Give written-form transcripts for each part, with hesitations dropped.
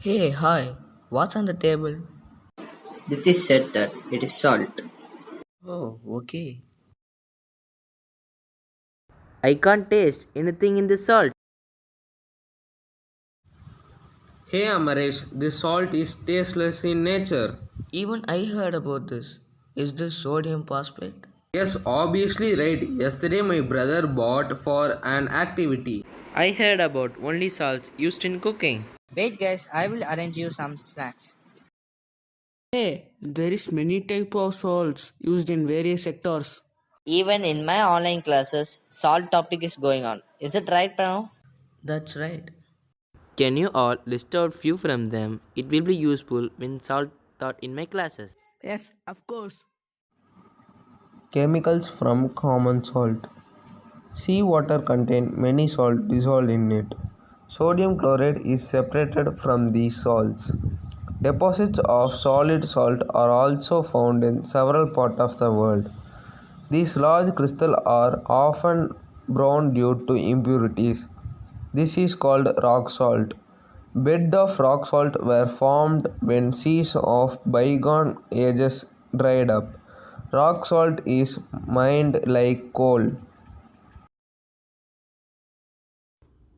Hey, hi, what's on the table? This is said that it is salt. Oh, okay. I can't taste anything in the salt. Hey Amaresh, this salt is tasteless in nature. Even I heard about this. Is this sodium phosphate? Yes, obviously right. Yesterday my brother bought for an activity. I heard about only salts used in cooking. Wait guys, I will arrange you some snacks. Hey, there is many type of salts used in various sectors. Even in my online classes, salt topic is going on. Is it right now? That's right. Can you all list out few from them? It will be useful when salt taught in my classes. Yes, of course. Chemicals from common salt. Seawater contains many salts dissolved in it. Sodium chloride is separated from these salts. Deposits of solid salt are also found in several parts of the world. These large crystals are often brown due to impurities. This is called rock salt. Beds of rock salt were formed when seas of bygone ages dried up. Rock salt is mined like coal.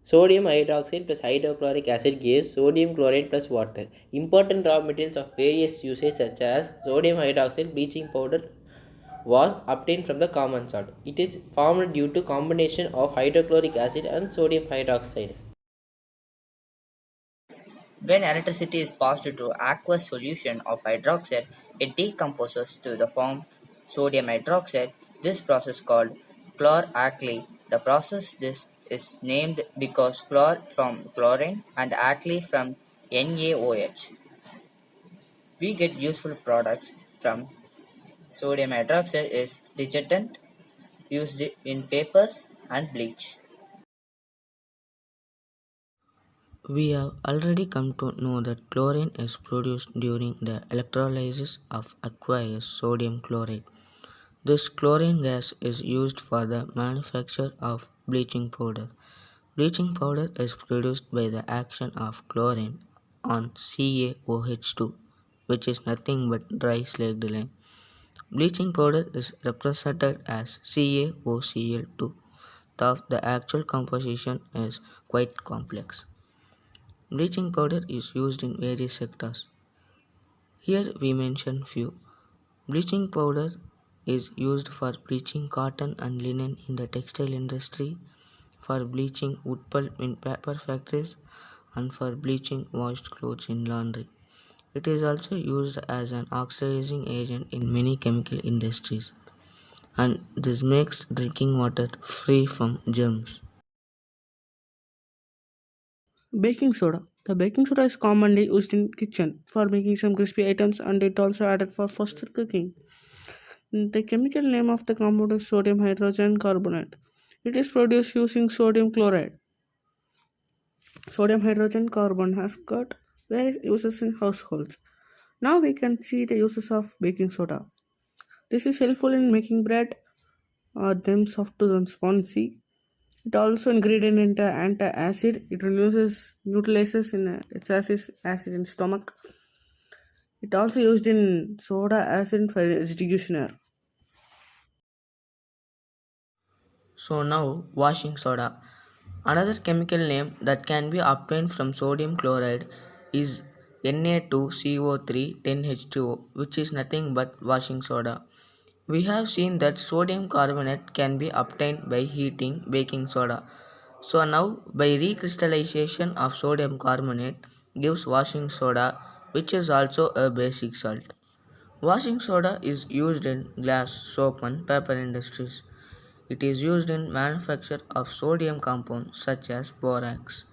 Sodium hydroxide plus hydrochloric acid gives sodium chloride plus water. Important raw materials of various usages such as sodium hydroxide bleaching powder was obtained from the common salt. It is formed due to combination of hydrochloric acid and sodium hydroxide. When electricity is passed to aqueous solution of hydroxide, it decomposes to the form sodium hydroxide. This process called chlor-alkali. The process this is named because chlor from chlorine and alkali from NaOH. We get useful products from sodium hydroxide is detergent used in papers and bleach. We have already come to know that chlorine is produced during the electrolysis of aqueous sodium chloride. This chlorine gas is used for the manufacture of bleaching powder. Bleaching powder is produced by the action of chlorine on CaOH2, which is nothing but dry slaked lime. Bleaching powder is represented as CaOCl2, though the actual composition is quite complex. Bleaching powder is used in various sectors. Here we mention few. Bleaching powder is used for bleaching cotton and linen in the textile industry, for bleaching wood pulp in paper factories, and for bleaching washed clothes in laundry. It is also used as an oxidizing agent in many chemical industries, and this makes drinking water free from germs. Baking soda. The baking soda is commonly used in kitchen for making some crispy items and it also added for faster cooking. The chemical name of the compound is sodium hydrogen carbonate. It is produced using sodium chloride. Sodium hydrogen carbon has got various uses in households. Now we can see the uses of baking soda. This is helpful in making bread, them soft and spongy. It also ingredient into anti-acid. It reduces neutralizes in acid in stomach. It also used in soda acid for executioner. So now washing soda. Another chemical name that can be obtained from sodium chloride is Na2CO3 which is nothing but washing soda. We have seen that sodium carbonate can be obtained by heating baking soda. So now by recrystallization of sodium carbonate gives washing soda, which is also a basic salt. Washing soda is used in glass, soap and paper industries. It is used in manufacture of sodium compounds such as borax.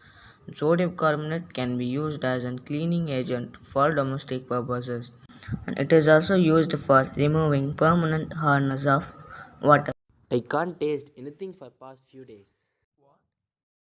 Sodium carbonate can be used as a cleaning agent for domestic purposes, and it is also used for removing permanent hardness of water. I can't taste anything for past few days.